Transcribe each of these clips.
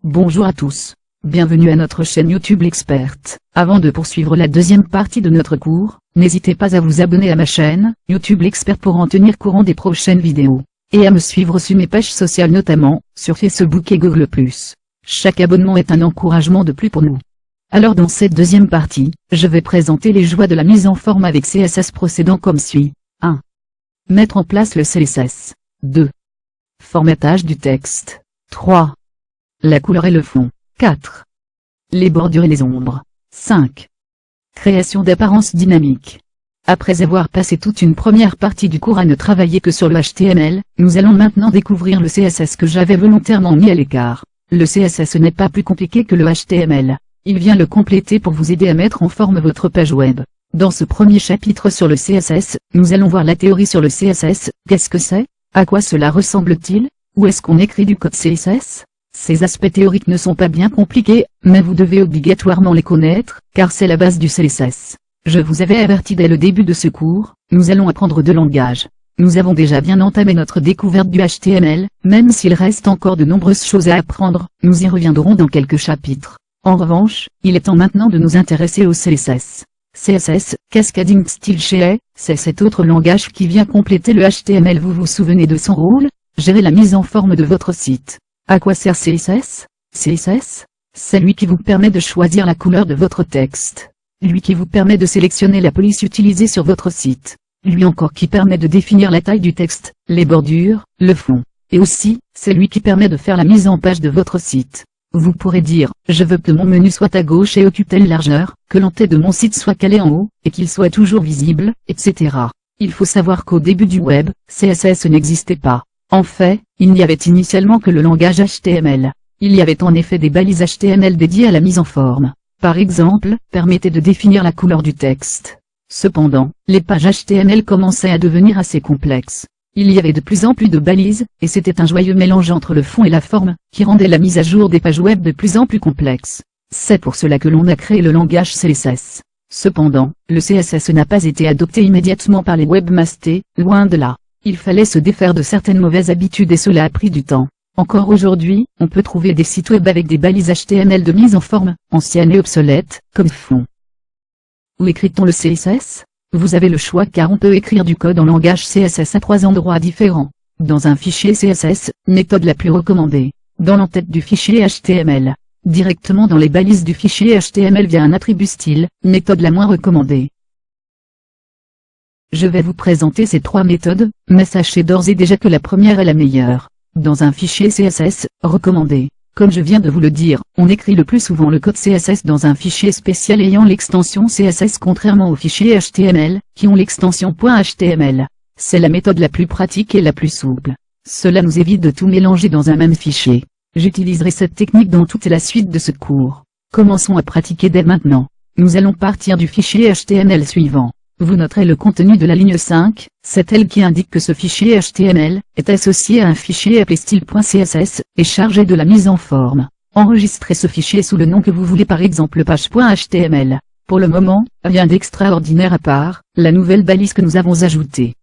Bonjour à tous. Bienvenue à notre chaîne YouTube L'Expert. Avant de poursuivre la deuxième partie de notre cours, n'hésitez pas à vous abonner à ma chaîne YouTube L'Expert pour en tenir courant des prochaines vidéos, et à me suivre sur mes pages sociales notamment, sur Facebook et Google+. Chaque abonnement est un encouragement de plus pour nous. Alors dans cette deuxième partie, je vais présenter les joies de la mise en forme avec CSS procédant comme suit. 1. Mettre en place le CSS. 2. Formatage du texte. 3. La couleur et le fond. 4. Les bordures et les ombres. 5. Création d'apparence dynamique. Après avoir passé toute une première partie du cours à ne travailler que sur le HTML, nous allons maintenant découvrir le CSS que j'avais volontairement mis à l'écart. Le CSS n'est pas plus compliqué que le HTML. Il vient le compléter pour vous aider à mettre en forme votre page web. Dans ce premier chapitre sur le CSS, nous allons voir la théorie sur le CSS. Qu'est-ce que c'est? À quoi cela ressemble-t-il? Où est-ce qu'on écrit du code CSS? Ces aspects théoriques ne sont pas bien compliqués, mais vous devez obligatoirement les connaître, car c'est la base du CSS. Je vous avais averti dès le début de ce cours, nous allons apprendre deux langages. Nous avons déjà bien entamé notre découverte du HTML, même s'il reste encore de nombreuses choses à apprendre, nous y reviendrons dans quelques chapitres. En revanche, il est temps maintenant de nous intéresser au CSS. CSS, Cascading Style Sheet, c'est cet autre langage qui vient compléter le HTML. Vous vous souvenez de son rôle? Gérer la mise en forme de votre site. À quoi sert CSS? CSS, c'est lui qui vous permet de choisir la couleur de votre texte. Lui qui vous permet de sélectionner la police utilisée sur votre site. Lui encore qui permet de définir la taille du texte, les bordures, le fond. Et aussi, c'est lui qui permet de faire la mise en page de votre site. Vous pourrez dire, je veux que mon menu soit à gauche et occupe telle largeur, que l'entête de mon site soit calé en haut, et qu'il soit toujours visible, etc. Il faut savoir qu'au début du web, CSS n'existait pas. En fait, il n'y avait initialement que le langage HTML. Il y avait en effet des balises HTML dédiées à la mise en forme. Par exemple, permettaient de définir la couleur du texte. Cependant, les pages HTML commençaient à devenir assez complexes. Il y avait de plus en plus de balises, et c'était un joyeux mélange entre le fond et la forme, qui rendait la mise à jour des pages web de plus en plus complexe. C'est pour cela que l'on a créé le langage CSS. Cependant, le CSS n'a pas été adopté immédiatement par les webmasters, loin de là. Il fallait se défaire de certaines mauvaises habitudes et cela a pris du temps. Encore aujourd'hui, on peut trouver des sites web avec des balises HTML de mise en forme, anciennes et obsolètes, comme fond. Où écrit-on le CSS? Vous avez le choix car on peut écrire du code en langage CSS à trois endroits différents. Dans un fichier CSS, méthode la plus recommandée. Dans l'entête du fichier HTML. Directement dans les balises du fichier HTML via un attribut style, méthode la moins recommandée. Je vais vous présenter ces trois méthodes, mais sachez d'ores et déjà que la première est la meilleure. Dans un fichier CSS, recommandé. Comme je viens de vous le dire, on écrit le plus souvent le code CSS dans un fichier spécial ayant l'extension CSS contrairement aux fichiers HTML, qui ont l'extension .html. C'est la méthode la plus pratique et la plus souple. Cela nous évite de tout mélanger dans un même fichier. J'utiliserai cette technique dans toute la suite de ce cours. Commençons à pratiquer dès maintenant. Nous allons partir du fichier HTML suivant. Vous noterez le contenu de la ligne 5, c'est elle qui indique que ce fichier HTML est associé à un fichier appelé style.css et chargé de la mise en forme. Enregistrez ce fichier sous le nom que vous voulez, par exemple page.html. Pour le moment, rien d'extraordinaire à part la nouvelle balise que nous avons ajoutée.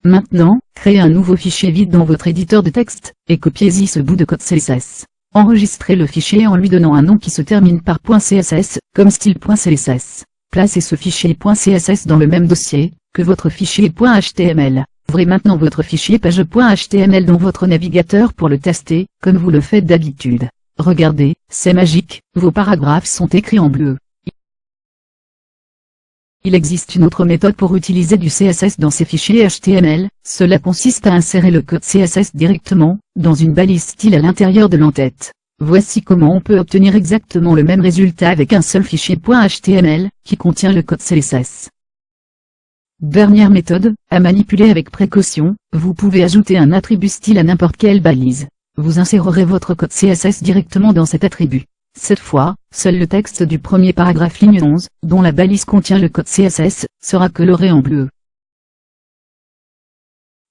Maintenant, créez un nouveau fichier vide dans votre éditeur de texte et copiez-y ce bout de code CSS. Enregistrez le fichier en lui donnant un nom qui se termine par .css, comme style.css. Placez ce fichier .css dans le même dossier que votre fichier .html. Ouvrez maintenant votre fichier page.html dans votre navigateur pour le tester, comme vous le faites d'habitude. Regardez, c'est magique, vos paragraphes sont écrits en bleu. Il existe une autre méthode pour utiliser du CSS dans ces fichiers HTML, cela consiste à insérer le code CSS directement, dans une balise style à l'intérieur de l'entête. Voici comment on peut obtenir exactement le même résultat avec un seul fichier .html, qui contient le code CSS. Dernière méthode, à manipuler avec précaution, vous pouvez ajouter un attribut style à n'importe quelle balise. Vous insérerez votre code CSS directement dans cet attribut. Cette fois, seul le texte du premier paragraphe ligne 11, dont la balise contient le code CSS, sera coloré en bleu.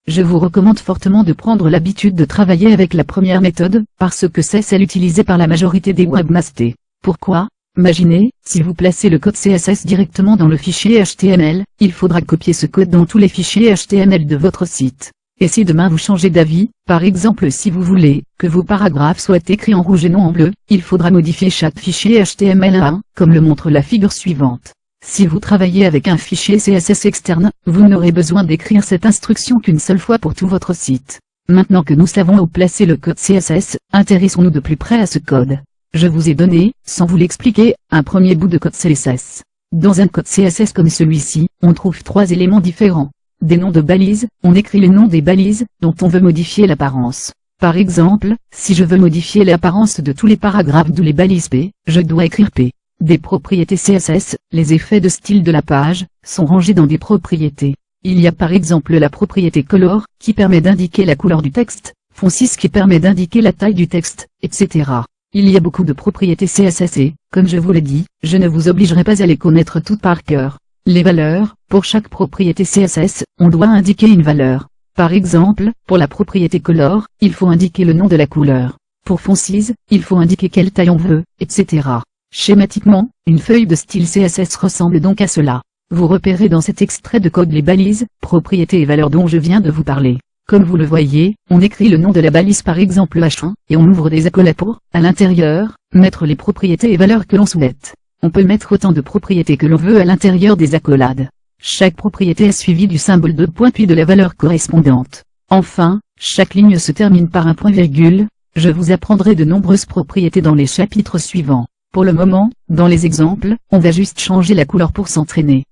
Je vous recommande fortement de prendre l'habitude de travailler avec la première méthode, parce que c'est celle utilisée par la majorité des webmasters. Pourquoi? Imaginez, si vous placez le code CSS directement dans le fichier HTML, il faudra copier ce code dans tous les fichiers HTML de votre site. Et si demain vous changez d'avis, par exemple si vous voulez que vos paragraphes soient écrits en rouge et non en bleu, il faudra modifier chaque fichier HTML1, comme le montre la figure suivante. Si vous travaillez avec un fichier CSS externe, vous n'aurez besoin d'écrire cette instruction qu'une seule fois pour tout votre site. Maintenant que nous savons où placer le code CSS, intéressons-nous de plus près à ce code. Je vous ai donné, sans vous l'expliquer, un premier bout de code CSS. Dans un code CSS comme celui-ci, on trouve 3 éléments différents. Des noms de balises, on écrit les noms des balises, dont on veut modifier l'apparence. Par exemple, si je veux modifier l'apparence de tous les paragraphes d'où les balises P, je dois écrire P. Des propriétés CSS, les effets de style de la page, sont rangés dans des propriétés. Il y a par exemple la propriété color, qui permet d'indiquer la couleur du texte, fond 6 qui permet d'indiquer la taille du texte, etc. Il y a beaucoup de propriétés CSS et, comme je vous l'ai dit, je ne vous obligerai pas à les connaître toutes par cœur. Les valeurs, pour chaque propriété CSS, on doit indiquer une valeur. Par exemple, pour la propriété color, il faut indiquer le nom de la couleur. Pour fond 6, il faut indiquer quelle taille on veut, etc. Schématiquement, une feuille de style CSS ressemble donc à cela. Vous repérez dans cet extrait de code les balises, propriétés et valeurs dont je viens de vous parler. Comme vous le voyez, on écrit le nom de la balise par exemple H1, et on ouvre des accolades pour, à l'intérieur, mettre les propriétés et valeurs que l'on souhaite. On peut mettre autant de propriétés que l'on veut à l'intérieur des accolades. Chaque propriété est suivie du symbole de point puis de la valeur correspondante. Enfin, chaque ligne se termine par un point-virgule. Je vous apprendrai de nombreuses propriétés dans les chapitres suivants. Pour le moment, dans les exemples, on va juste changer la couleur pour s'entraîner.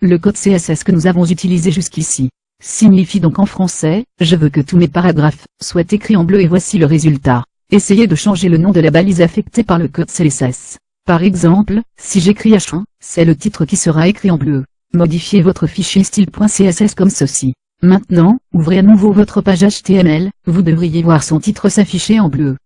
Le code CSS que nous avons utilisé jusqu'ici signifie donc en français, je veux que tous mes paragraphes soient écrits en bleu et voici le résultat. Essayez de changer le nom de la balise affectée par le code CSS. Par exemple, si j'écris H1, c'est le titre qui sera écrit en bleu. Modifiez votre fichier style.css comme ceci. Maintenant, ouvrez à nouveau votre page HTML, vous devriez voir son titre s'afficher en bleu.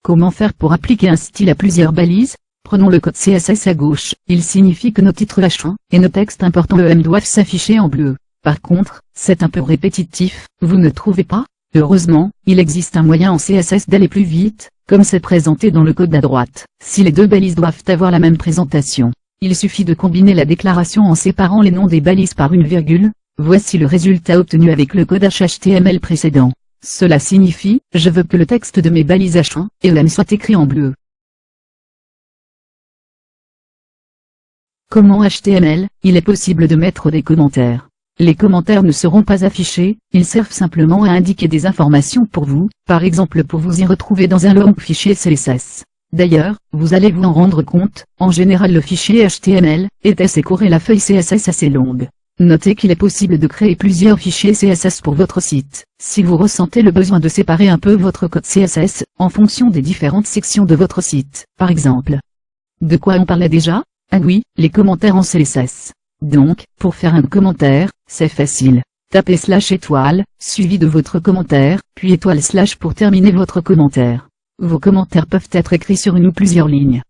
Comment faire pour appliquer un style à plusieurs balises? Prenons le code CSS à gauche, il signifie que nos titres H1 et nos textes importants EM doivent s'afficher en bleu. Par contre, c'est un peu répétitif, vous ne trouvez pas? Heureusement, il existe un moyen en CSS d'aller plus vite, comme c'est présenté dans le code à droite. Si les deux balises doivent avoir la même présentation, il suffit de combiner la déclaration en séparant les noms des balises par une virgule. Voici le résultat obtenu avec le code HTML précédent. Cela signifie, je veux que le texte de mes balises H1 et EM soit écrit en bleu. Comme en HTML, il est possible de mettre des commentaires. Les commentaires ne seront pas affichés, ils servent simplement à indiquer des informations pour vous, par exemple pour vous y retrouver dans un long fichier CSS. D'ailleurs, vous allez vous en rendre compte, en général le fichier HTML est assez court et la feuille CSS assez longue. Notez qu'il est possible de créer plusieurs fichiers CSS pour votre site. Si vous ressentez le besoin de séparer un peu votre code CSS, en fonction des différentes sections de votre site, par exemple. De quoi on parlait déjà? Ah oui, les commentaires en CSS. Donc, pour faire un commentaire, c'est facile. Tapez /étoile, suivi de votre commentaire, puis étoile/ pour terminer votre commentaire. Vos commentaires peuvent être écrits sur une ou plusieurs lignes.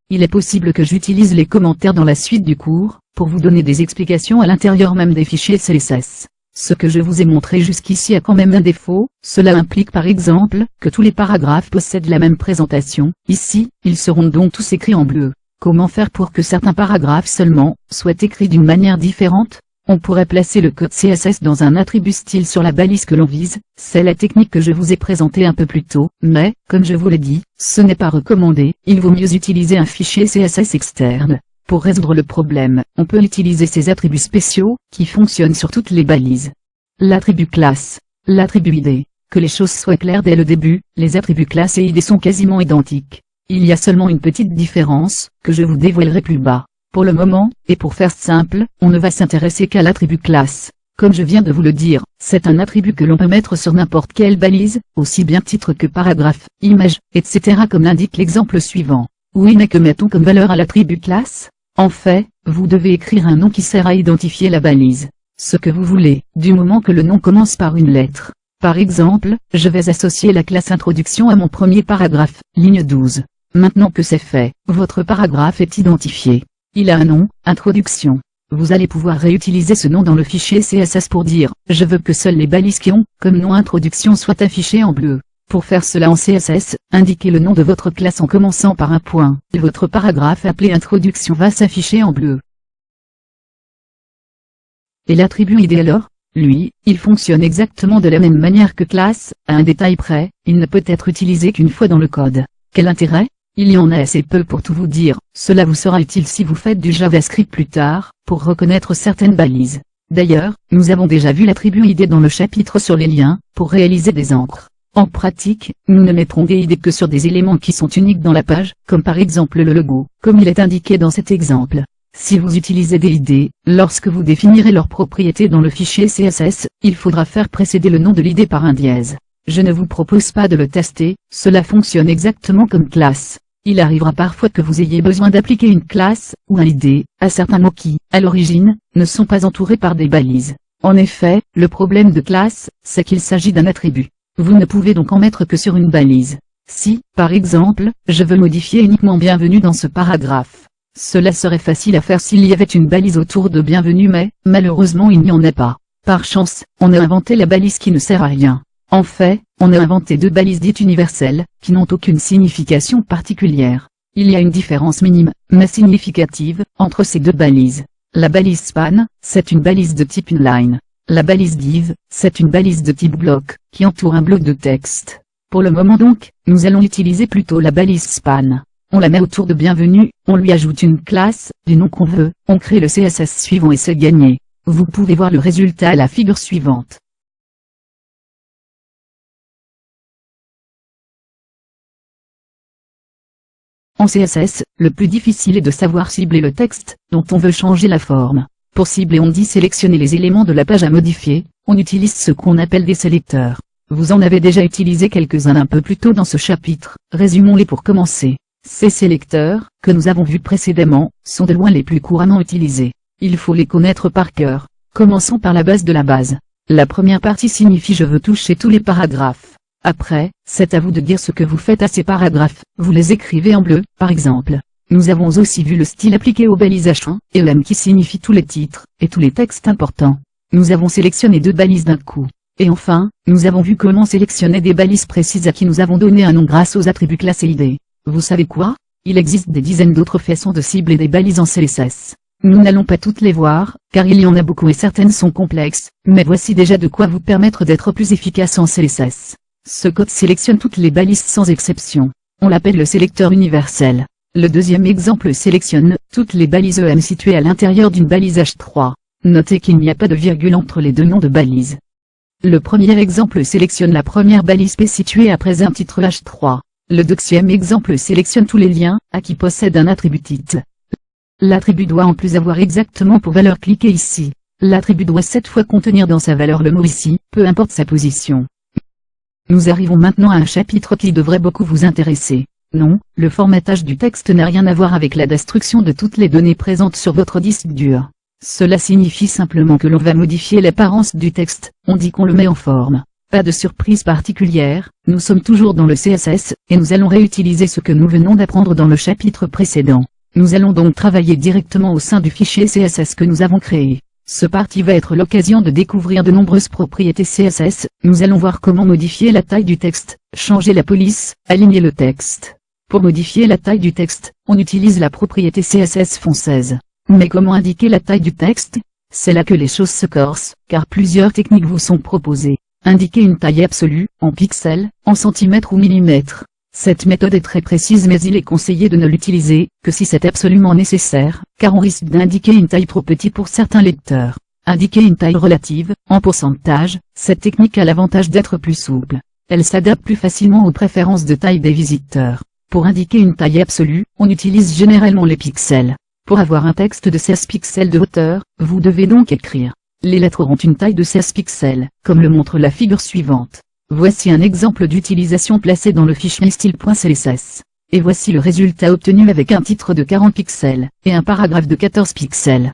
Il est possible que j'utilise les commentaires dans la suite du cours, pour vous donner des explications à l'intérieur même des fichiers CSS. Ce que je vous ai montré jusqu'ici a quand même un défaut, cela implique par exemple, que tous les paragraphes possèdent la même présentation. Ici, ils seront donc tous écrits en bleu. Comment faire pour que certains paragraphes seulement, soient écrits d'une manière différente? On pourrait placer le code CSS dans un attribut style sur la balise que l'on vise, c'est la technique que je vous ai présentée un peu plus tôt, mais, comme je vous l'ai dit, ce n'est pas recommandé, il vaut mieux utiliser un fichier CSS externe. Pour résoudre le problème, on peut utiliser ces attributs spéciaux, qui fonctionnent sur toutes les balises. L'attribut classe, l'attribut ID. Que les choses soient claires dès le début, les attributs classe et ID sont quasiment identiques. Il y a seulement une petite différence, que je vous dévoilerai plus bas. Pour le moment, et pour faire simple, on ne va s'intéresser qu'à l'attribut classe. Comme je viens de vous le dire, c'est un attribut que l'on peut mettre sur n'importe quelle balise, aussi bien titre que paragraphe, image, etc. comme l'indique l'exemple suivant. Oui, mais que mettons comme valeur à l'attribut classe? En fait, vous devez écrire un nom qui sert à identifier la balise. Ce que vous voulez, du moment que le nom commence par une lettre. Par exemple, je vais associer la classe introduction à mon premier paragraphe, ligne 12. Maintenant que c'est fait, votre paragraphe est identifié. Il a un nom, introduction. Vous allez pouvoir réutiliser ce nom dans le fichier CSS pour dire, je veux que seules les balises qui ont, comme nom introduction soient affichées en bleu. Pour faire cela en CSS, indiquez le nom de votre classe en commençant par un point, et votre paragraphe appelé introduction va s'afficher en bleu. Et l'attribut ID alors? Lui, il fonctionne exactement de la même manière que classe, à un détail près, il ne peut être utilisé qu'une fois dans le code. Quel intérêt? Il y en a assez peu pour tout vous dire, cela vous sera utile si vous faites du JavaScript plus tard, pour reconnaître certaines balises. D'ailleurs, nous avons déjà vu l'attribut ID dans le chapitre sur les liens, pour réaliser des encres. En pratique, nous ne mettrons des ID que sur des éléments qui sont uniques dans la page, comme par exemple le logo, comme il est indiqué dans cet exemple. Si vous utilisez des ID, lorsque vous définirez leurs propriétés dans le fichier CSS, il faudra faire précéder le nom de l'ID par un dièse. Je ne vous propose pas de le tester, cela fonctionne exactement comme classe. Il arrivera parfois que vous ayez besoin d'appliquer une classe, ou un ID, à certains mots qui, à l'origine, ne sont pas entourés par des balises. En effet, le problème de classe, c'est qu'il s'agit d'un attribut. Vous ne pouvez donc en mettre que sur une balise. Si, par exemple, je veux modifier uniquement bienvenue dans ce paragraphe, cela serait facile à faire s'il y avait une balise autour de bienvenue mais, malheureusement il n'y en a pas. Par chance, on a inventé la balise qui ne sert à rien. En fait, on a inventé deux balises dites universelles, qui n'ont aucune signification particulière. Il y a une différence minime, mais significative, entre ces deux balises. La balise span, c'est une balise de type inline. La balise div, c'est une balise de type bloc, qui entoure un bloc de texte. Pour le moment donc, nous allons utiliser plutôt la balise span. On la met autour de bienvenue, on lui ajoute une classe, du nom qu'on veut, on crée le CSS suivant et c'est gagné. Vous pouvez voir le résultat à la figure suivante. En CSS, le plus difficile est de savoir cibler le texte, dont on veut changer la forme. Pour cibler on dit sélectionner les éléments de la page à modifier, on utilise ce qu'on appelle des sélecteurs. Vous en avez déjà utilisé quelques-uns un peu plus tôt dans ce chapitre, résumons-les pour commencer. Ces sélecteurs, que nous avons vus précédemment, sont de loin les plus couramment utilisés. Il faut les connaître par cœur. Commençons par la base de la base. La première partie signifie je veux toucher tous les paragraphes. Après, c'est à vous de dire ce que vous faites à ces paragraphes, vous les écrivez en bleu, par exemple. Nous avons aussi vu le style appliqué aux balises H1 et EM qui signifie tous les titres, et tous les textes importants. Nous avons sélectionné deux balises d'un coup. Et enfin, nous avons vu comment sélectionner des balises précises à qui nous avons donné un nom grâce aux attributs classe et ID. Vous savez quoi? Il existe des dizaines d'autres façons de cibler des balises en CSS. Nous n'allons pas toutes les voir, car il y en a beaucoup et certaines sont complexes, mais voici déjà de quoi vous permettre d'être plus efficace en CSS. Ce code sélectionne toutes les balises sans exception. On l'appelle le sélecteur universel. Le deuxième exemple sélectionne toutes les balises EM situées à l'intérieur d'une balise H3. Notez qu'il n'y a pas de virgule entre les deux noms de balises. Le premier exemple sélectionne la première balise P située après un titre H3. Le deuxième exemple sélectionne tous les liens, à qui possède un attribut titre. L'attribut doit en plus avoir exactement pour valeur cliquer ici. L'attribut doit cette fois contenir dans sa valeur le mot ici, peu importe sa position. Nous arrivons maintenant à un chapitre qui devrait beaucoup vous intéresser. Non, le formatage du texte n'a rien à voir avec la destruction de toutes les données présentes sur votre disque dur. Cela signifie simplement que l'on va modifier l'apparence du texte, on dit qu'on le met en forme. Pas de surprise particulière, nous sommes toujours dans le CSS, et nous allons réutiliser ce que nous venons d'apprendre dans le chapitre précédent. Nous allons donc travailler directement au sein du fichier CSS que nous avons créé. Ce parti va être l'occasion de découvrir de nombreuses propriétés CSS, nous allons voir comment modifier la taille du texte, changer la police, aligner le texte. Pour modifier la taille du texte, on utilise la propriété CSS française. Mais comment indiquer la taille du texte? C'est là que les choses se corsent, car plusieurs techniques vous sont proposées. Indiquer une taille absolue, en pixels, en centimètres ou millimètres. Cette méthode est très précise mais il est conseillé de ne l'utiliser que si c'est absolument nécessaire, car on risque d'indiquer une taille trop petite pour certains lecteurs. Indiquer une taille relative, en pourcentage, cette technique a l'avantage d'être plus souple. Elle s'adapte plus facilement aux préférences de taille des visiteurs. Pour indiquer une taille absolue, on utilise généralement les pixels. Pour avoir un texte de 16 pixels de hauteur, vous devez donc écrire. Les lettres auront une taille de 16 pixels, comme le montre la figure suivante. Voici un exemple d'utilisation placé dans le fichier style.css. Et voici le résultat obtenu avec un titre de 40 pixels, et un paragraphe de 14 pixels.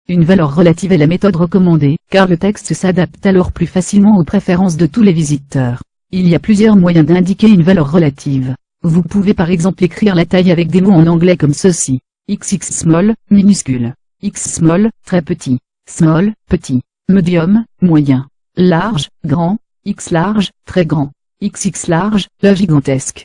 Une valeur relative est la méthode recommandée, car le texte s'adapte alors plus facilement aux préférences de tous les visiteurs. Il y a plusieurs moyens d'indiquer une valeur relative. Vous pouvez par exemple écrire la taille avec des mots en anglais comme ceci. XX small, minuscule. X small, très petit. Small, petit. Medium, moyen. Large, grand. X large, très grand. XX large, gigantesque.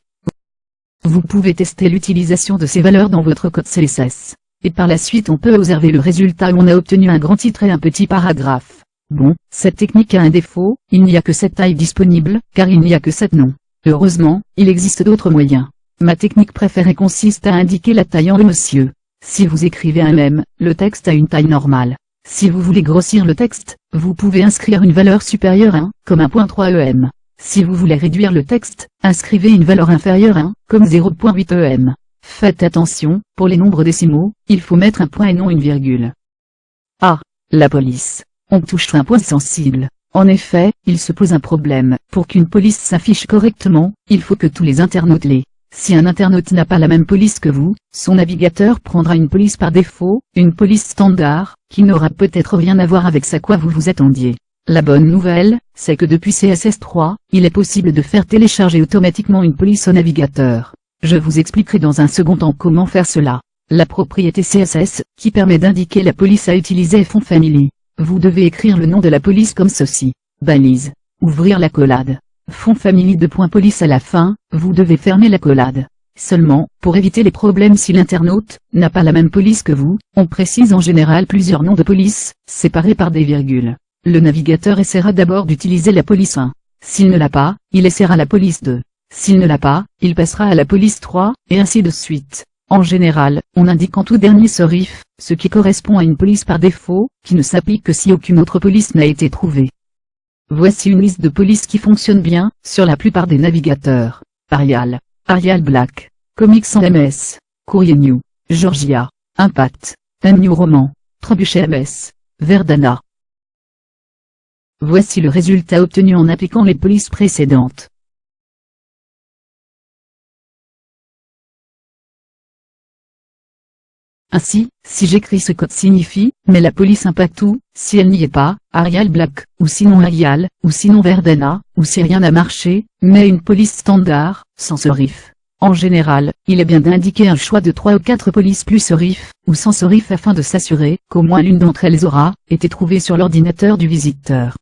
Vous pouvez tester l'utilisation de ces valeurs dans votre code CSS. et par la suite on peut observer le résultat où on a obtenu un grand titre et un petit paragraphe. Bon, cette technique a un défaut, il n'y a que cette taille disponible, car il n'y a que 7 noms. Heureusement, il existe d'autres moyens. Ma technique préférée consiste à indiquer la taille en monsieur. Si vous écrivez un mème, le texte a une taille normale. Si vous voulez grossir le texte, vous pouvez inscrire une valeur supérieure à 1, comme 1.3 em. Si vous voulez réduire le texte, inscrivez une valeur inférieure à 1, comme 0.8 em. Faites attention, pour les nombres décimaux, il faut mettre un point et non une virgule. Ah, la police. On touche un point sensible. En effet, il se pose un problème. Pour qu'une police s'affiche correctement, il faut que tous les internautes l'aient. Si un internaute n'a pas la même police que vous, son navigateur prendra une police par défaut, une police standard, qui n'aura peut-être rien à voir avec ce à quoi vous vous attendiez. La bonne nouvelle, c'est que depuis CSS3, il est possible de faire télécharger automatiquement une police au navigateur. Je vous expliquerai dans un second temps comment faire cela. La propriété CSS, qui permet d'indiquer la police à utiliser est font family. Vous devez écrire le nom de la police comme ceci. Balise. Ouvrir l'accolade. Fond family de .police à la fin, vous devez fermer l'accolade. Seulement, pour éviter les problèmes si l'internaute n'a pas la même police que vous, on précise en général plusieurs noms de police, séparés par des virgules. Le navigateur essaiera d'abord d'utiliser la police 1. S'il ne l'a pas, il essaiera la police 2. S'il ne l'a pas, il passera à la police 3, et ainsi de suite. En général, on indique en tout dernier serif, ce qui correspond à une police par défaut, qui ne s'applique que si aucune autre police n'a été trouvée. Voici une liste de polices qui fonctionne bien, sur la plupart des navigateurs. Arial, Arial Black, Comics en MS, Courrier New, Georgia, Impact, New Roman, Trebuchet MS, Verdana. Voici le résultat obtenu en appliquant les polices précédentes. Ainsi, si j'écris ce code signifie, mais la police Impact ou, si elle n'y est pas, Arial Black, ou sinon Arial, ou sinon Verdana, ou si rien n'a marché, mais une police standard, sans serif. En général, il est bien d'indiquer un choix de 3 ou 4 polices plus serif, ou sans serif afin de s'assurer qu'au moins l'une d'entre elles aura été trouvée sur l'ordinateur du visiteur.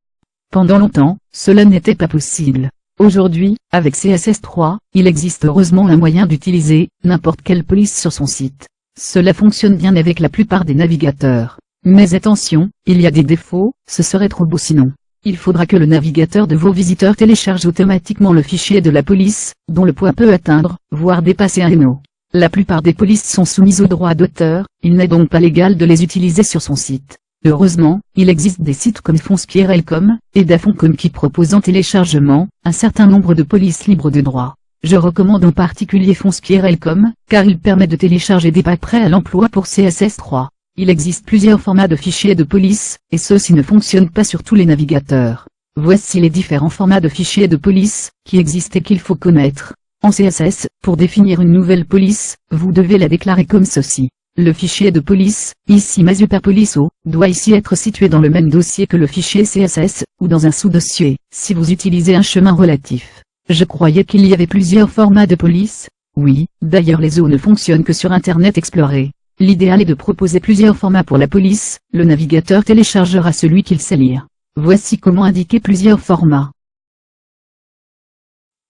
Pendant longtemps, cela n'était pas possible. Aujourd'hui, avec CSS3, il existe heureusement un moyen d'utiliser n'importe quelle police sur son site. Cela fonctionne bien avec la plupart des navigateurs. Mais attention, il y a des défauts, ce serait trop beau sinon. Il faudra que le navigateur de vos visiteurs télécharge automatiquement le fichier de la police, dont le poids peut atteindre, voire dépasser 1 MB. La plupart des polices sont soumises aux droits d'auteur, il n'est donc pas légal de les utiliser sur son site. Heureusement, il existe des sites comme Fontsqrl.com et Dafont.com qui proposent en téléchargement un certain nombre de polices libres de droit. Je recommande en particulier Fontsqrl.com, car il permet de télécharger des packs prêts à l'emploi pour CSS3. Il existe plusieurs formats de fichiers de police, et ceux-ci ne fonctionnent pas sur tous les navigateurs. Voici les différents formats de fichiers de police, qui existent et qu'il faut connaître. En CSS, pour définir une nouvelle police, vous devez la déclarer comme ceci. Le fichier de police, ici MaSuperPoliceO, doit ici être situé dans le même dossier que le fichier CSS, ou dans un sous-dossier, si vous utilisez un chemin relatif. Je croyais qu'il y avait plusieurs formats de police. Oui, d'ailleurs les O ne fonctionnent que sur Internet Explorer. L'idéal est de proposer plusieurs formats pour la police, le navigateur téléchargera celui qu'il sait lire. Voici comment indiquer plusieurs formats.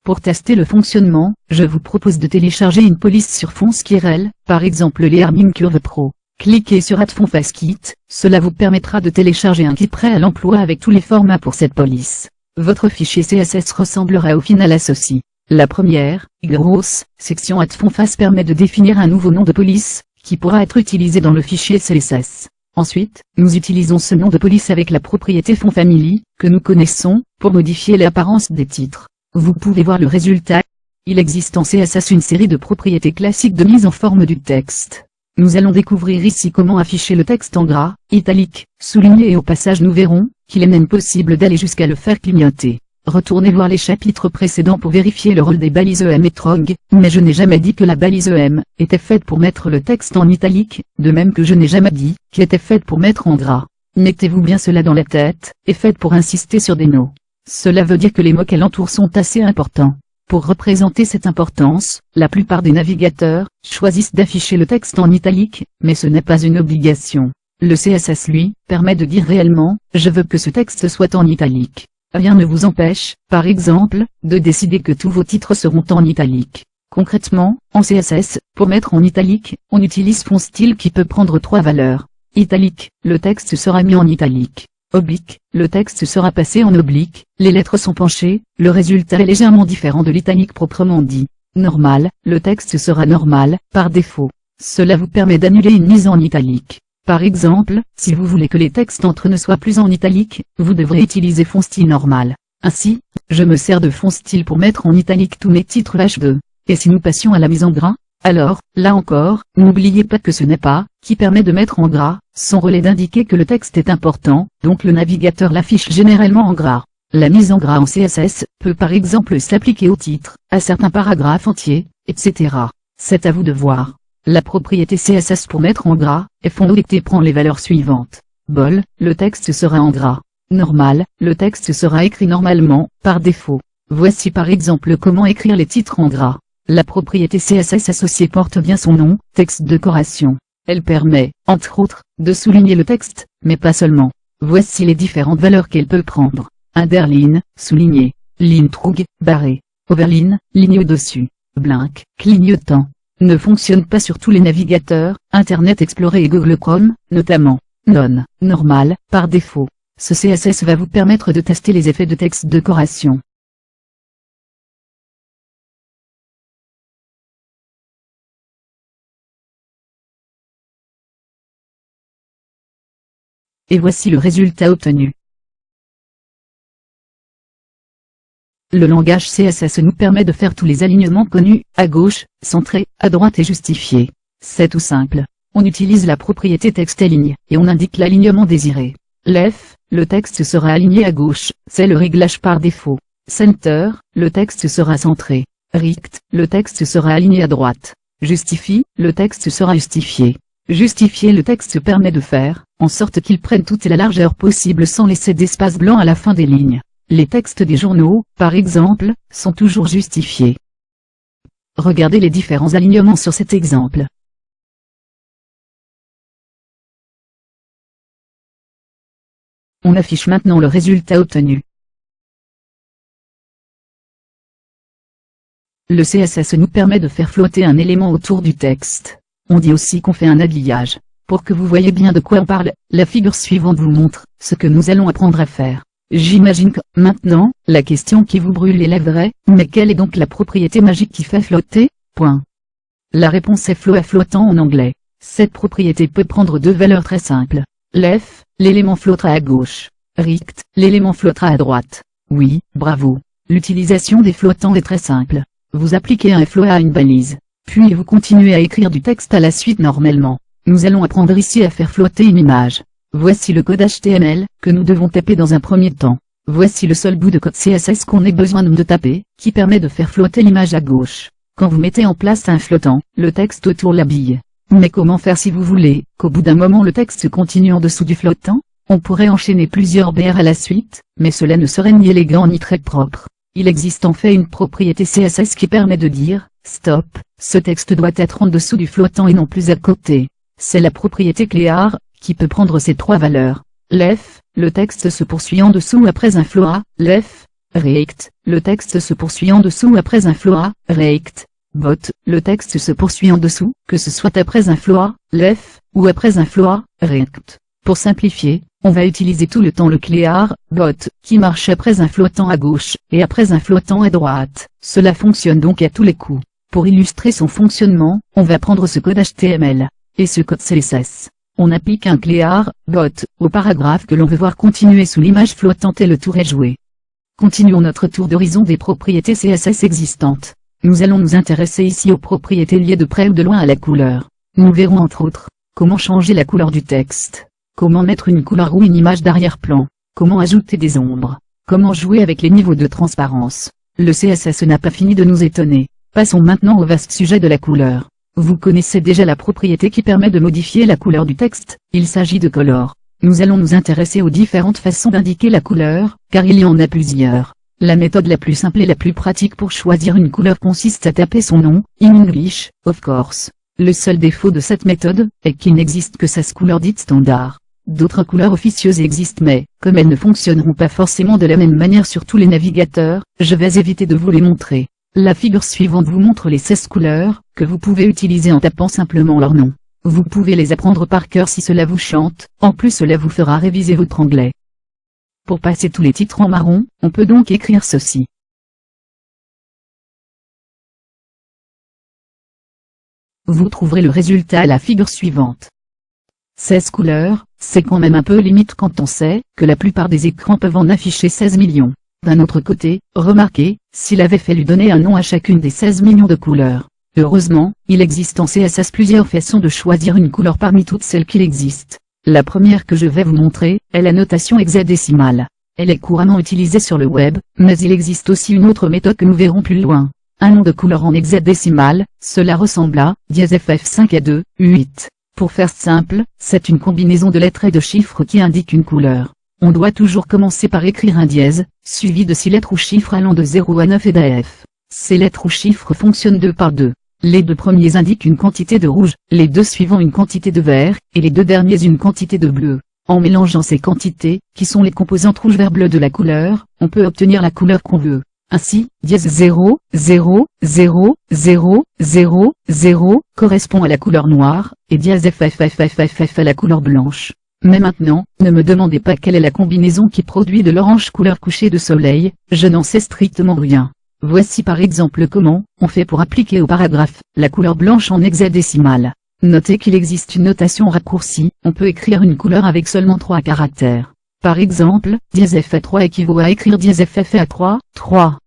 Pour tester le fonctionnement, je vous propose de télécharger une police sur Fontsqrl, par exemple les Learning Curve Pro. Cliquez sur Add Fontsfast Kit, cela vous permettra de télécharger un kit prêt à l'emploi avec tous les formats pour cette police. Votre fichier CSS ressemblera au final à ceci. La première, grosse, section Add Fontsfast permet de définir un nouveau nom de police, qui pourra être utilisé dans le fichier CSS. Ensuite, nous utilisons ce nom de police avec la propriété FontFamily, que nous connaissons, pour modifier l'apparence des titres. Vous pouvez voir le résultat. Il existe en CSS une série de propriétés classiques de mise en forme du texte. Nous allons découvrir ici comment afficher le texte en gras, italique, souligné et au passage nous verrons qu'il est même possible d'aller jusqu'à le faire clignoter. Retournez voir les chapitres précédents pour vérifier le rôle des balises EM et TROG, mais je n'ai jamais dit que la balise EM était faite pour mettre le texte en italique, de même que je n'ai jamais dit qu'elle était faite pour mettre en gras. Mettez-vous bien cela dans la tête, et faites pour insister sur des mots. Cela veut dire que les mots qu'elle entoure sont assez importants. Pour représenter cette importance, la plupart des navigateurs choisissent d'afficher le texte en italique, mais ce n'est pas une obligation. Le CSS lui, permet de dire réellement, je veux que ce texte soit en italique. Rien ne vous empêche, par exemple, de décider que tous vos titres seront en italique. Concrètement, en CSS, pour mettre en italique, on utilise fond style qui peut prendre 3 valeurs. Italique, le texte sera mis en italique. Oblique, le texte sera passé en oblique, les lettres sont penchées, le résultat est légèrement différent de l'italique proprement dit. Normal, le texte sera normal, par défaut. Cela vous permet d'annuler une mise en italique. Par exemple, si vous voulez que les textes entre ne soient plus en italique, vous devrez utiliser fond style normal. Ainsi, je me sers de fond style pour mettre en italique tous mes titres H2. Et si nous passions à la mise en gras, alors, là encore, n'oubliez pas que ce n'est pas, qui permet de mettre en gras, son relais d'indiquer que le texte est important, donc le navigateur l'affiche généralement en gras. La mise en gras en CSS, peut par exemple s'appliquer au titre, à certains paragraphes entiers, etc. C'est à vous de voir. La propriété CSS pour mettre en gras, est fond octet prend les valeurs suivantes. Bold, le texte sera en gras. Normal, le texte sera écrit normalement, par défaut. Voici par exemple comment écrire les titres en gras. La propriété CSS associée porte bien son nom, texte décoration. Elle permet, entre autres, de souligner le texte, mais pas seulement. Voici les différentes valeurs qu'elle peut prendre. Underline, souligné. Ligne trug, barré. Overline, ligne au-dessus. Blinc, clignotant. Ne fonctionne pas sur tous les navigateurs, Internet Explorer et Google Chrome, notamment. Non, normal, par défaut. Ce CSS va vous permettre de tester les effets de texte décoration. Et voici le résultat obtenu. Le langage CSS nous permet de faire tous les alignements connus, à gauche, centré, à droite et justifié. C'est tout simple. On utilise la propriété texte aligne, et on indique l'alignement désiré. Left, le texte sera aligné à gauche, c'est le réglage par défaut. Center, le texte sera centré. Right, le texte sera aligné à droite. Justifie, le texte sera justifié. Justifier le texte permet de faire, en sorte qu'il prenne toute la largeur possible sans laisser d'espace blanc à la fin des lignes. Les textes des journaux, par exemple, sont toujours justifiés. Regardez les différents alignements sur cet exemple. On affiche maintenant le résultat obtenu. Le CSS nous permet de faire flotter un élément autour du texte. On dit aussi qu'on fait un habillage. Pour que vous voyez bien de quoi on parle, la figure suivante vous montre ce que nous allons apprendre à faire. J'imagine que, maintenant, la question qui vous brûle les lèvres est, mais quelle est donc la propriété magique qui fait flotter? La réponse est flow à flottant en anglais. Cette propriété peut prendre 2 valeurs très simples. Left, l'élément flottera à gauche. Right, l'élément flottera à droite. Oui, bravo. L'utilisation des flottants est très simple. Vous appliquez un flow à une balise. Puis vous continuez à écrire du texte à la suite normalement. Nous allons apprendre ici à faire flotter une image. Voici le code HTML, que nous devons taper dans un premier temps. Voici le seul bout de code CSS qu'on ait besoin de taper, qui permet de faire flotter l'image à gauche. Quand vous mettez en place un flottant, le texte autour l'habille. Mais comment faire si vous voulez, qu'au bout d'un moment le texte continue en dessous du flottant? On pourrait enchaîner plusieurs BR à la suite, mais cela ne serait ni élégant ni très propre. Il existe en fait une propriété CSS qui permet de dire, stop, ce texte doit être en dessous du flottant et non plus à côté. C'est la propriété clear, qui peut prendre ces 3 valeurs. Left, le texte se poursuit en dessous après un flow A, left. Right, le texte se poursuit en dessous après un flow A, right. Bot, le texte se poursuit en dessous, que ce soit après un flow A, left, ou après un flow A, right. Pour simplifier, on va utiliser tout le temps le clear, bot, qui marche après un flottant à gauche, et après un flottant à droite. Cela fonctionne donc à tous les coups. Pour illustrer son fonctionnement, on va prendre ce code HTML, et ce code CSS. On applique un clear, bot, au paragraphe que l'on veut voir continuer sous l'image flottante et le tour est joué. Continuons notre tour d'horizon des propriétés CSS existantes. Nous allons nous intéresser ici aux propriétés liées de près ou de loin à la couleur. Nous verrons entre autres, comment changer la couleur du texte. Comment mettre une couleur ou une image d'arrière-plan. Comment ajouter des ombres. Comment jouer avec les niveaux de transparence. Le CSS n'a pas fini de nous étonner. Passons maintenant au vaste sujet de la couleur. Vous connaissez déjà la propriété qui permet de modifier la couleur du texte, il s'agit de color. Nous allons nous intéresser aux différentes façons d'indiquer la couleur, car il y en a plusieurs. La méthode la plus simple et la plus pratique pour choisir une couleur consiste à taper son nom, in English, of course. Le seul défaut de cette méthode, est qu'il n'existe que 16 couleurs dites standard. D'autres couleurs officieuses existent mais, comme elles ne fonctionneront pas forcément de la même manière sur tous les navigateurs, je vais éviter de vous les montrer. La figure suivante vous montre les 16 couleurs, que vous pouvez utiliser en tapant simplement leur nom. Vous pouvez les apprendre par cœur si cela vous chante, en plus cela vous fera réviser votre anglais. Pour passer tous les titres en marron, on peut donc écrire ceci. Vous trouverez le résultat à la figure suivante. 16 couleurs, c'est quand même un peu limite quand on sait que la plupart des écrans peuvent en afficher 16 millions. D'un autre côté, remarquez, s'il avait fallu donner un nom à chacune des 16 millions de couleurs. Heureusement, il existe en CSS plusieurs façons de choisir une couleur parmi toutes celles qu'il existe. La première que je vais vous montrer, est la notation hexadécimale. Elle est couramment utilisée sur le web, mais il existe aussi une autre méthode que nous verrons plus loin. Un nom de couleur en hexadécimale, cela ressemble à #FF5A2, U8. Pour faire simple, c'est une combinaison de lettres et de chiffres qui indique une couleur. On doit toujours commencer par écrire un dièse, suivi de 6 lettres ou chiffres allant de 0 à 9 et d'AF. Ces lettres ou chiffres fonctionnent 2 par 2. Les 2 premiers indiquent une quantité de rouge, les 2 suivants une quantité de vert, et les 2 derniers une quantité de bleu. En mélangeant ces quantités, qui sont les composantes rouge vert bleu de la couleur, on peut obtenir la couleur qu'on veut. Ainsi, dièse 0, 0, 0, 0, 0, 0, correspond à la couleur noire, et dièse FFFFFF à la couleur blanche. Mais maintenant, ne me demandez pas quelle est la combinaison qui produit de l'orange couleur coucher de soleil, je n'en sais strictement rien. Voici par exemple comment on fait pour appliquer au paragraphe la couleur blanche en hexadécimale. Notez qu'il existe une notation raccourcie, on peut écrire une couleur avec seulement 3 caractères. Par exemple, #FA3 équivaut à écrire #FFA3, 3.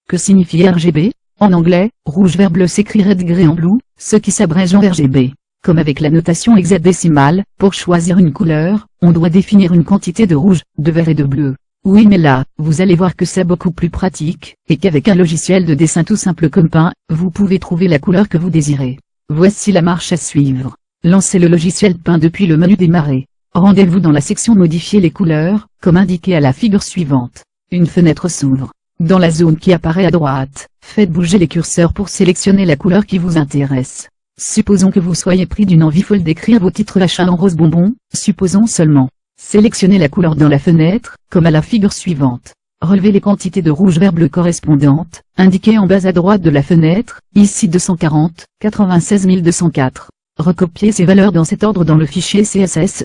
Que signifie RGB? En anglais, rouge vert bleu s'écrit red grey en blue, ce qui s'abrège en RGB. Comme avec la notation hexadécimale, pour choisir une couleur, on doit définir une quantité de rouge, de vert et de bleu. Oui mais là, vous allez voir que c'est beaucoup plus pratique, et qu'avec un logiciel de dessin tout simple comme Paint, vous pouvez trouver la couleur que vous désirez. Voici la marche à suivre. Lancez le logiciel Paint depuis le menu Démarrer. Rendez-vous dans la section Modifier les couleurs, comme indiqué à la figure suivante. Une fenêtre s'ouvre. Dans la zone qui apparaît à droite, faites bouger les curseurs pour sélectionner la couleur qui vous intéresse. Supposons que vous soyez pris d'une envie folle d'écrire vos titres d'achat en rose bonbon, supposons seulement. Sélectionnez la couleur dans la fenêtre, comme à la figure suivante. Relevez les quantités de rouge vert bleu correspondantes, indiquées en bas à droite de la fenêtre, ici 240, 96 204. Recopiez ces valeurs dans cet ordre dans le fichier CSS.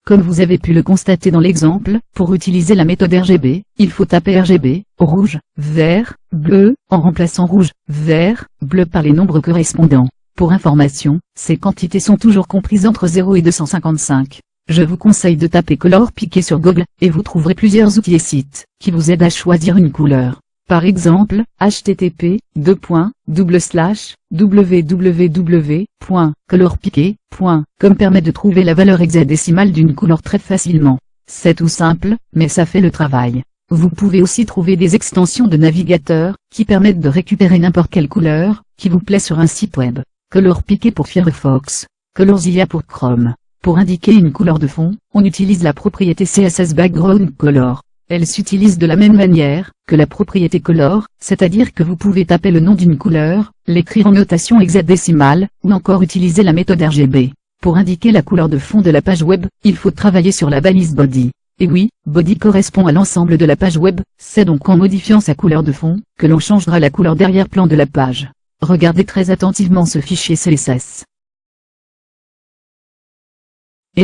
Comme vous avez pu le constater dans l'exemple, pour utiliser la méthode RGB, il faut taper RGB, rouge, vert, bleu, en remplaçant rouge, vert, bleu par les nombres correspondants. Pour information, ces quantités sont toujours comprises entre 0 et 255. Je vous conseille de taper Color Picker sur Google, et vous trouverez plusieurs outils et sites, qui vous aident à choisir une couleur. Par exemple, http://www.colorpicker.com permet de trouver la valeur hexadécimale d'une couleur très facilement. C'est tout simple, mais ça fait le travail. Vous pouvez aussi trouver des extensions de navigateur, qui permettent de récupérer n'importe quelle couleur, qui vous plaît sur un site web. Color Picker pour Firefox, Colorzilla pour Chrome. Pour indiquer une couleur de fond, on utilise la propriété CSS Background Color. Elle s'utilise de la même manière que la propriété color, c'est-à-dire que vous pouvez taper le nom d'une couleur, l'écrire en notation hexadécimale, ou encore utiliser la méthode RGB. Pour indiquer la couleur de fond de la page web, il faut travailler sur la balise body. Et oui, body correspond à l'ensemble de la page web, c'est donc en modifiant sa couleur de fond, que l'on changera la couleur d'arrière-plan de la page. Regardez très attentivement ce fichier CSS.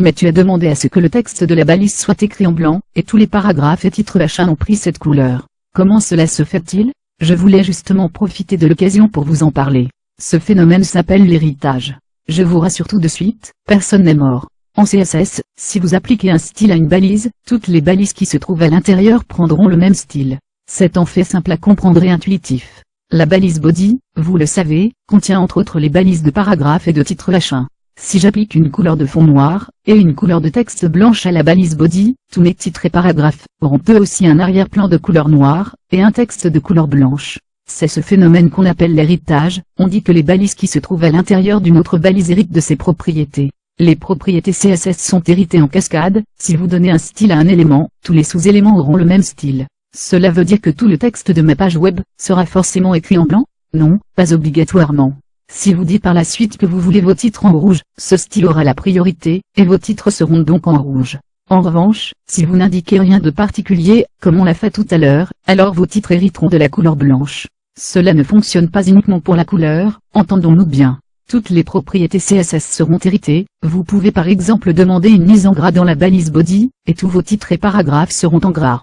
Mais tu as demandé à ce que le texte de la balise soit écrit en blanc, et tous les paragraphes et titres d'achat ont pris cette couleur. Comment cela se fait-il? Je voulais justement profiter de l'occasion pour vous en parler. Ce phénomène s'appelle l'héritage. Je vous rassure tout de suite, personne n'est mort. En CSS, si vous appliquez un style à une balise, toutes les balises qui se trouvent à l'intérieur prendront le même style. C'est en fait simple à comprendre et intuitif. La balise body, vous le savez, contient entre autres les balises de paragraphe et de titre d'achat. Si j'applique une couleur de fond noir, et une couleur de texte blanche à la balise body, tous mes titres et paragraphes auront eux aussi un arrière-plan de couleur noire, et un texte de couleur blanche. C'est ce phénomène qu'on appelle l'héritage, on dit que les balises qui se trouvent à l'intérieur d'une autre balise héritent de ses propriétés. Les propriétés CSS sont héritées en cascade, si vous donnez un style à un élément, tous les sous-éléments auront le même style. Cela veut dire que tout le texte de ma page web sera forcément écrit en blanc? Non, pas obligatoirement. Si vous dites par la suite que vous voulez vos titres en rouge, ce style aura la priorité, et vos titres seront donc en rouge. En revanche, si vous n'indiquez rien de particulier, comme on l'a fait tout à l'heure, alors vos titres hériteront de la couleur blanche. Cela ne fonctionne pas uniquement pour la couleur, entendons-nous bien. Toutes les propriétés CSS seront héritées, vous pouvez par exemple demander une mise en gras dans la balise body, et tous vos titres et paragraphes seront en gras.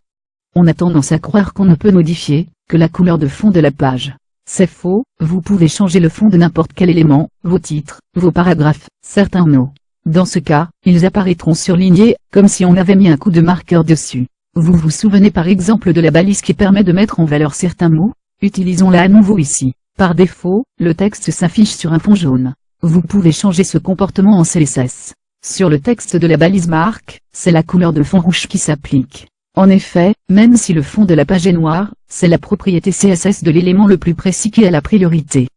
On a tendance à croire qu'on ne peut modifier que la couleur de fond de la page. C'est faux, vous pouvez changer le fond de n'importe quel élément, vos titres, vos paragraphes, certains mots. Dans ce cas, ils apparaîtront surlignés, comme si on avait mis un coup de marqueur dessus. Vous vous souvenez par exemple de la balise qui permet de mettre en valeur certains mots? Utilisons-la à nouveau ici. Par défaut, le texte s'affiche sur un fond jaune. Vous pouvez changer ce comportement en CSS. Sur le texte de la balise marque, c'est la couleur de fond rouge qui s'applique. En effet, même si le fond de la page est noir, c'est la propriété CSS de l'élément le plus précis qui a la priorité.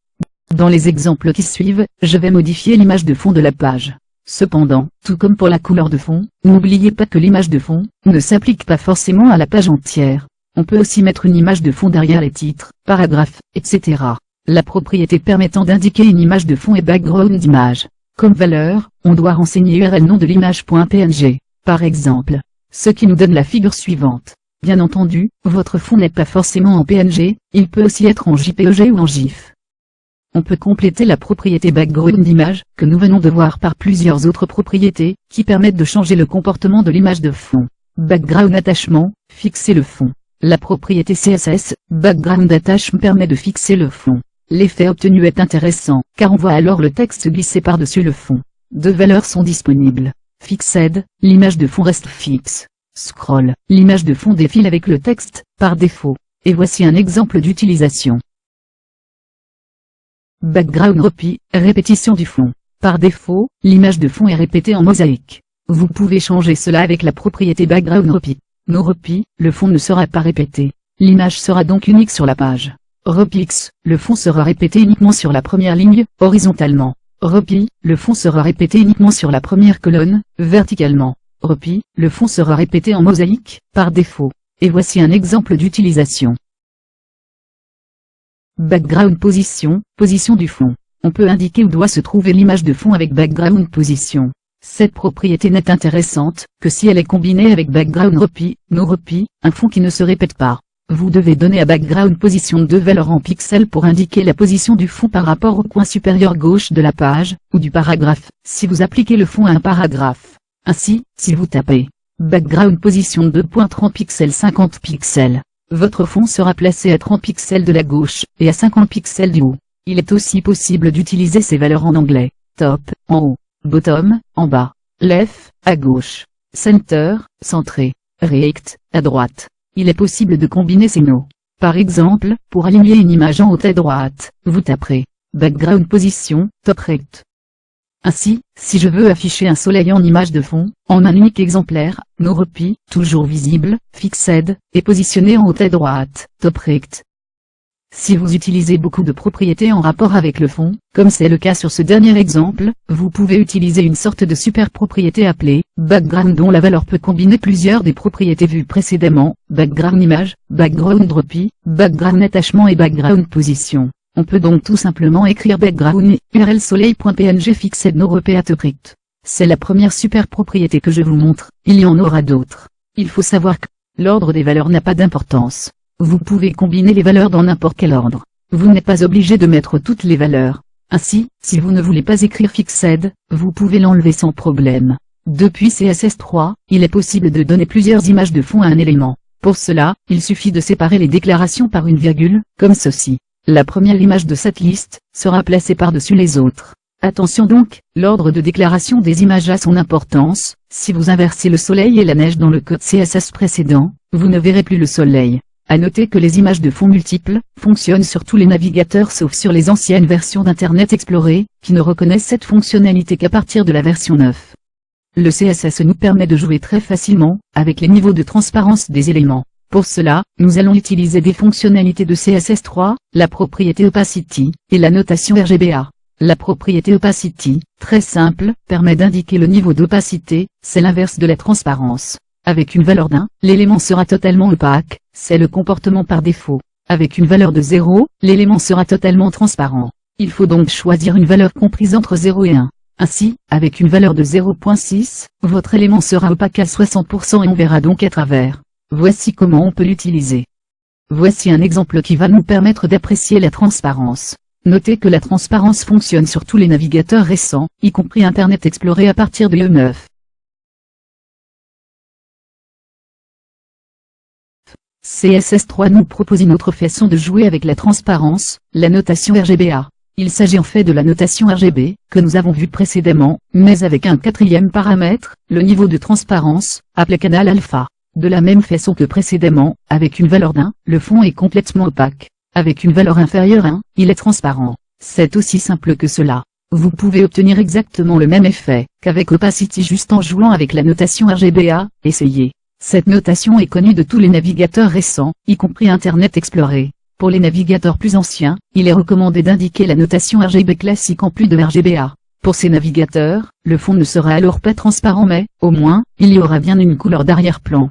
Dans les exemples qui suivent, je vais modifier l'image de fond de la page. Cependant, tout comme pour la couleur de fond, n'oubliez pas que l'image de fond ne s'applique pas forcément à la page entière. On peut aussi mettre une image de fond derrière les titres, paragraphes, etc. La propriété permettant d'indiquer une image de fond est background image. Comme valeur, on doit renseigner URL nom de l'image.png, par exemple. Ce qui nous donne la figure suivante. Bien entendu, votre fond n'est pas forcément en PNG, il peut aussi être en JPEG ou en GIF. On peut compléter la propriété background image, que nous venons de voir par plusieurs autres propriétés, qui permettent de changer le comportement de l'image de fond. Background attachment, fixer le fond. La propriété CSS, background attachment permet de fixer le fond. L'effet obtenu est intéressant, car on voit alors le texte glisser par-dessus le fond. Deux valeurs sont disponibles. Fixed, l'image de fond reste fixe. Scroll, l'image de fond défile avec le texte, par défaut. Et voici un exemple d'utilisation. Background Copy, répétition du fond. Par défaut, l'image de fond est répétée en mosaïque. Vous pouvez changer cela avec la propriété Background Copy. No Copy, le fond ne sera pas répété. L'image sera donc unique sur la page. Repix, le fond sera répété uniquement sur la première ligne, horizontalement. Repi, le fond sera répété uniquement sur la première colonne, verticalement. Repi, le fond sera répété en mosaïque, par défaut. Et voici un exemple d'utilisation. Background Position, position du fond. On peut indiquer où doit se trouver l'image de fond avec Background Position. Cette propriété n'est intéressante que si elle est combinée avec Background Repi, No Repi, un fond qui ne se répète pas. Vous devez donner à Background Position deux valeurs en pixels pour indiquer la position du fond par rapport au coin supérieur gauche de la page, ou du paragraphe, si vous appliquez le fond à un paragraphe. Ainsi, si vous tapez Background Position 2.30 pixels 50 pixels, votre fond sera placé à 30 pixels de la gauche, et à 50 pixels du haut. Il est aussi possible d'utiliser ces valeurs en anglais. Top, en haut. Bottom, en bas. Left, à gauche. Center, centré. Right, à droite. Il est possible de combiner ces mots. Par exemple, pour aligner une image en haut à droite, vous taperez Background Position, top right. Ainsi, si je veux afficher un soleil en image de fond, en un unique exemplaire, No Repi, toujours visible, Fixed, et positionné en haut à droite, top right. Si vous utilisez beaucoup de propriétés en rapport avec le fond, comme c'est le cas sur ce dernier exemple, vous pouvez utiliser une sorte de super propriété appelée Background dont la valeur peut combiner plusieurs des propriétés vues précédemment, Background Image, Background Repi, Background Attachement et Background Position. On peut donc tout simplement écrire Background URL soleil.png Fixed No Repi at top right. C'est la première super propriété que je vous montre, il y en aura d'autres. Il faut savoir que l'ordre des valeurs n'a pas d'importance. Vous pouvez combiner les valeurs dans n'importe quel ordre. Vous n'êtes pas obligé de mettre toutes les valeurs. Ainsi, si vous ne voulez pas écrire Fixed, vous pouvez l'enlever sans problème. Depuis CSS3, il est possible de donner plusieurs images de fond à un élément. Pour cela, il suffit de séparer les déclarations par une virgule, comme ceci. La première image de cette liste sera placée par-dessus les autres. Attention donc, l'ordre de déclaration des images a son importance. Si vous inversez le soleil et la neige dans le code CSS précédent, vous ne verrez plus le soleil. À noter que les images de fond multiples fonctionnent sur tous les navigateurs sauf sur les anciennes versions d'Internet Explorer, qui ne reconnaissent cette fonctionnalité qu'à partir de la version 9. Le CSS nous permet de jouer très facilement avec les niveaux de transparence des éléments. Pour cela, nous allons utiliser des fonctionnalités de CSS3, la propriété Opacity, et la notation RGBA. La propriété Opacity, très simple, permet d'indiquer le niveau d'opacité, c'est l'inverse de la transparence. Avec une valeur d'1, l'élément sera totalement opaque, c'est le comportement par défaut. Avec une valeur de 0, l'élément sera totalement transparent. Il faut donc choisir une valeur comprise entre 0 et 1. Ainsi, avec une valeur de 0.6, votre élément sera opaque à 60% et on verra donc à travers. Voici comment on peut l'utiliser. Voici un exemple qui va nous permettre d'apprécier la transparence. Notez que la transparence fonctionne sur tous les navigateurs récents, y compris Internet Explorer à partir de IE9. CSS3 nous propose une autre façon de jouer avec la transparence, la notation RGBA. Il s'agit en fait de la notation RGB, que nous avons vue précédemment, mais avec un quatrième paramètre, le niveau de transparence, appelé canal alpha. De la même façon que précédemment, avec une valeur d'1, le fond est complètement opaque. Avec une valeur inférieure à 1, il est transparent. C'est aussi simple que cela. Vous pouvez obtenir exactement le même effet qu'avec Opacity juste en jouant avec la notation RGBA. Essayez. Cette notation est connue de tous les navigateurs récents, y compris Internet Explorer. Pour les navigateurs plus anciens, il est recommandé d'indiquer la notation RGB classique en plus de RGBA. Pour ces navigateurs, le fond ne sera alors pas transparent mais, au moins, il y aura bien une couleur d'arrière-plan.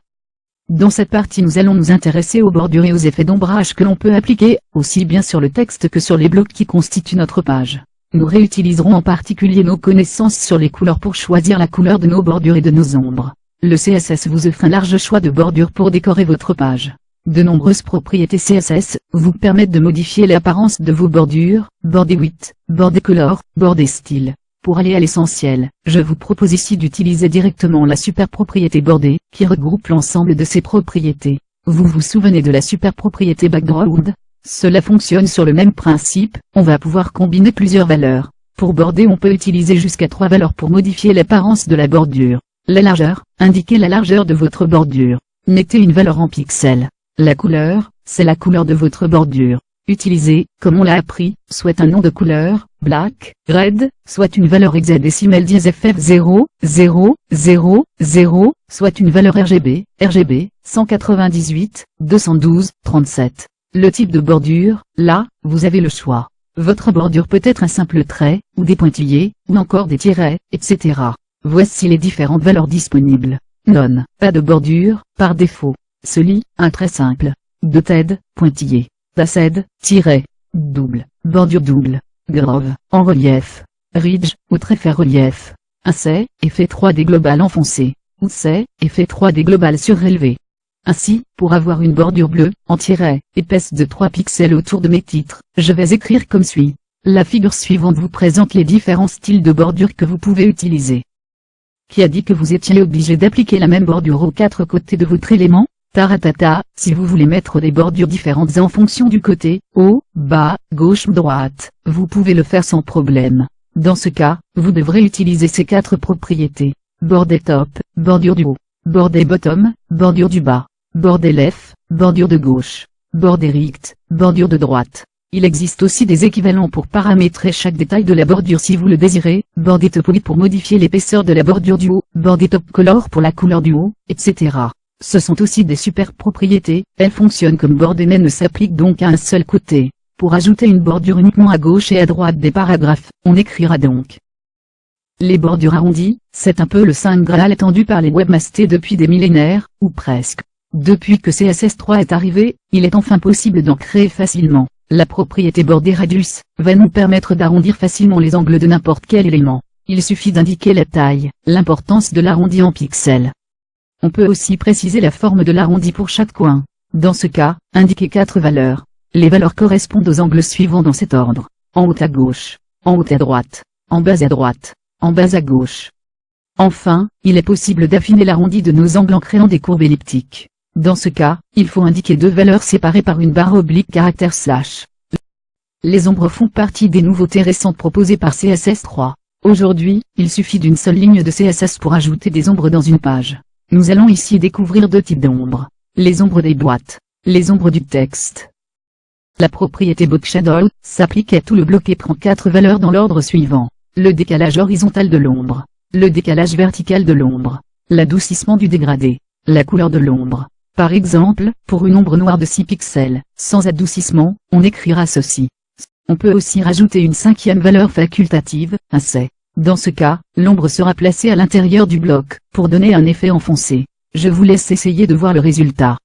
Dans cette partie nous allons nous intéresser aux bordures et aux effets d'ombrage que l'on peut appliquer, aussi bien sur le texte que sur les blocs qui constituent notre page. Nous réutiliserons en particulier nos connaissances sur les couleurs pour choisir la couleur de nos bordures et de nos ombres. Le CSS vous offre un large choix de bordures pour décorer votre page. De nombreuses propriétés CSS vous permettent de modifier l'apparence de vos bordures, border width, border color, border style. Pour aller à l'essentiel, je vous propose ici d'utiliser directement la superpropriété border, qui regroupe l'ensemble de ces propriétés. Vous vous souvenez de la superpropriété background? Cela fonctionne sur le même principe, on va pouvoir combiner plusieurs valeurs. Pour border on peut utiliser jusqu'à 3 valeurs pour modifier l'apparence de la bordure. La largeur, indiquez la largeur de votre bordure. Mettez une valeur en pixels. La couleur, c'est la couleur de votre bordure. Utilisez, comme on l'a appris, soit un nom de couleur, black, red, soit une valeur hexadécimale dièse FF0, 0, 0, 0, soit une valeur RGB, RGB, 198, 212, 37. Le type de bordure, là, vous avez le choix. Votre bordure peut être un simple trait, ou des pointillés, ou encore des tirets, etc. Voici les différentes valeurs disponibles. Non, pas de bordure, par défaut. Soli, un trait simple. Dotted, pointillé. Passed, tiret. Double, bordure double. Grove, en relief. Ridge, ou trait relief. Inset, effet 3D global enfoncé. Ou c'est, effet 3D global surélevé. Ainsi, pour avoir une bordure bleue, en tiret, épaisse de 3 pixels autour de mes titres, je vais écrire comme suit. La figure suivante vous présente les différents styles de bordure que vous pouvez utiliser. Qui a dit que vous étiez obligé d'appliquer la même bordure aux 4 côtés de votre élément? Taratata, si vous voulez mettre des bordures différentes en fonction du côté, haut, bas, gauche ou droite, vous pouvez le faire sans problème. Dans ce cas, vous devrez utiliser ces 4 propriétés. Border top, bordure du haut. Border bottom, bordure du bas. Border left, bordure de gauche. Border right, bordure de droite. Il existe aussi des équivalents pour paramétrer chaque détail de la bordure si vous le désirez, border top width pour modifier l'épaisseur de la bordure du haut, border top color pour la couleur du haut, etc. Ce sont aussi des super propriétés, elles fonctionnent comme border mais ne s'appliquent donc à un seul côté. Pour ajouter une bordure uniquement à gauche et à droite des paragraphes, on écrira donc. Les bordures arrondies, c'est un peu le saint graal attendu par les webmasters depuis des millénaires, ou presque. Depuis que CSS3 est arrivé, il est enfin possible d'en créer facilement. La propriété border radius va nous permettre d'arrondir facilement les angles de n'importe quel élément. Il suffit d'indiquer la taille, l'importance de l'arrondi en pixels. On peut aussi préciser la forme de l'arrondi pour chaque coin. Dans ce cas, indiquez 4 valeurs. Les valeurs correspondent aux angles suivants dans cet ordre. En haut à gauche, en haut à droite, en bas à droite, en bas à gauche. Enfin, il est possible d'affiner l'arrondi de nos angles en créant des courbes elliptiques. Dans ce cas, il faut indiquer 2 valeurs séparées par une barre oblique caractère slash. Les ombres font partie des nouveautés récentes proposées par CSS3. Aujourd'hui, il suffit d'une seule ligne de CSS pour ajouter des ombres dans une page. Nous allons ici découvrir 2 types d'ombres. Les ombres des boîtes, les ombres du texte. La propriété Box Shadow s'applique à tout le bloc et prend 4 valeurs dans l'ordre suivant. Le décalage horizontal de l'ombre, le décalage vertical de l'ombre, l'adoucissement du dégradé, la couleur de l'ombre. Par exemple, pour une ombre noire de 6 pixels, sans adoucissement, on écrira ceci. On peut aussi rajouter une 5e valeur facultative, un C. Dans ce cas, l'ombre sera placée à l'intérieur du bloc, pour donner un effet enfoncé. Je vous laisse essayer de voir le résultat.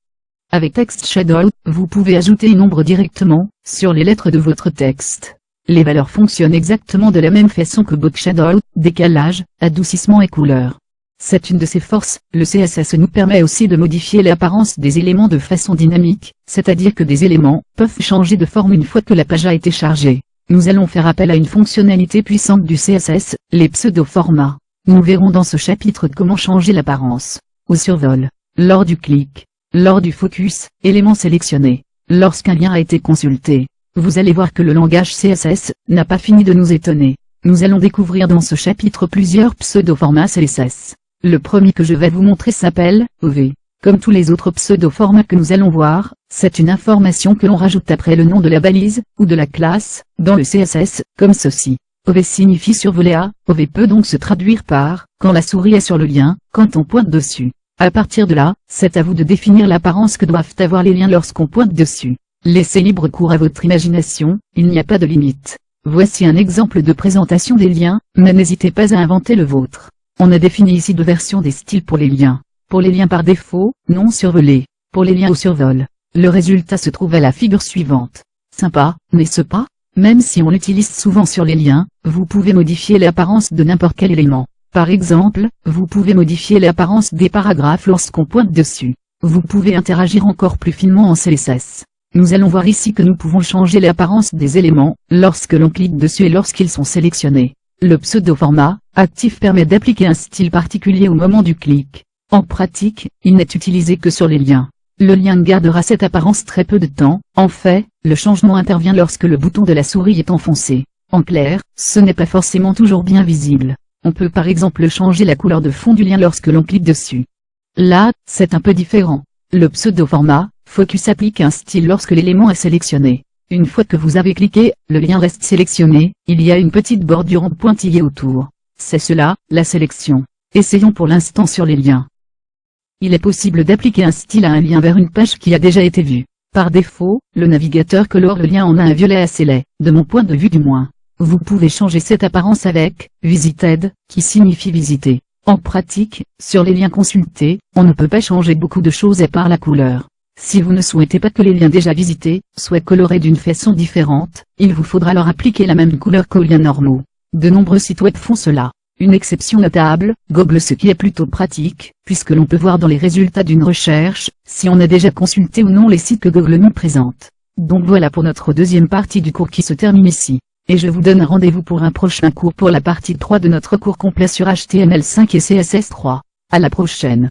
Avec Text Shadow, vous pouvez ajouter une ombre directement, sur les lettres de votre texte. les valeurs fonctionnent exactement de la même façon que Box Shadow, décalage, adoucissement et couleur. C'est une de ses forces. Le CSS nous permet aussi de modifier l'apparence des éléments de façon dynamique, c'est-à-dire que des éléments peuvent changer de forme une fois que la page a été chargée. Nous allons faire appel à une fonctionnalité puissante du CSS, les pseudo-formats. Nous verrons dans ce chapitre comment changer l'apparence. Au survol, lors du clic, lors du focus, éléments sélectionnés, lorsqu'un lien a été consulté. Vous allez voir que le langage CSS n'a pas fini de nous étonner. Nous allons découvrir dans ce chapitre plusieurs pseudo-formats CSS. Le premier que je vais vous montrer s'appelle OV. Comme tous les autres pseudo-formats que nous allons voir, c'est une information que l'on rajoute après le nom de la balise, ou de la classe, dans le CSS, comme ceci. OV signifie survoler à, OV peut donc se traduire par, quand la souris est sur le lien, quand on pointe dessus. À partir de là, c'est à vous de définir l'apparence que doivent avoir les liens lorsqu'on pointe dessus. Laissez libre cours à votre imagination, il n'y a pas de limite. Voici un exemple de présentation des liens, mais n'hésitez pas à inventer le vôtre. On a défini ici deux versions des styles pour les liens. Pour les liens par défaut, non survolés. Pour les liens au survol. Le résultat se trouve à la figure suivante. Sympa, n'est-ce pas? Même si on l'utilise souvent sur les liens, vous pouvez modifier l'apparence de n'importe quel élément. Par exemple, vous pouvez modifier l'apparence des paragraphes lorsqu'on pointe dessus. Vous pouvez interagir encore plus finement en CSS. Nous allons voir ici que nous pouvons changer l'apparence des éléments, lorsque l'on clique dessus et lorsqu'ils sont sélectionnés. Le pseudo-format actif permet d'appliquer un style particulier au moment du clic. En pratique, il n'est utilisé que sur les liens. Le lien gardera cette apparence très peu de temps. En fait, le changement intervient lorsque le bouton de la souris est enfoncé. En clair, ce n'est pas forcément toujours bien visible. On peut par exemple changer la couleur de fond du lien lorsque l'on clique dessus. Là, c'est un peu différent. Le pseudo-format focus applique un style lorsque l'élément est sélectionné. Une fois que vous avez cliqué, le lien reste sélectionné, il y a une petite bordure en pointillé autour. C'est cela, la sélection. Essayons pour l'instant sur les liens. Il est possible d'appliquer un style à un lien vers une page qui a déjà été vue. Par défaut, le navigateur colore le lien en un violet assez laid, de mon point de vue du moins. Vous pouvez changer cette apparence avec « Visited », qui signifie « visiter ». En pratique, sur les liens consultés, on ne peut pas changer beaucoup de choses à part la couleur. Si vous ne souhaitez pas que les liens déjà visités soient colorés d'une façon différente, il vous faudra leur appliquer la même couleur qu'aux liens normaux. De nombreux sites web font cela. Une exception notable, Google, ce qui est plutôt pratique, puisque l'on peut voir dans les résultats d'une recherche, si on a déjà consulté ou non les sites que Google nous présente. Donc voilà pour notre deuxième partie du cours qui se termine ici. Et je vous donne rendez-vous pour un prochain cours pour la partie 3 de notre cours complet sur HTML5 et CSS3. À la prochaine.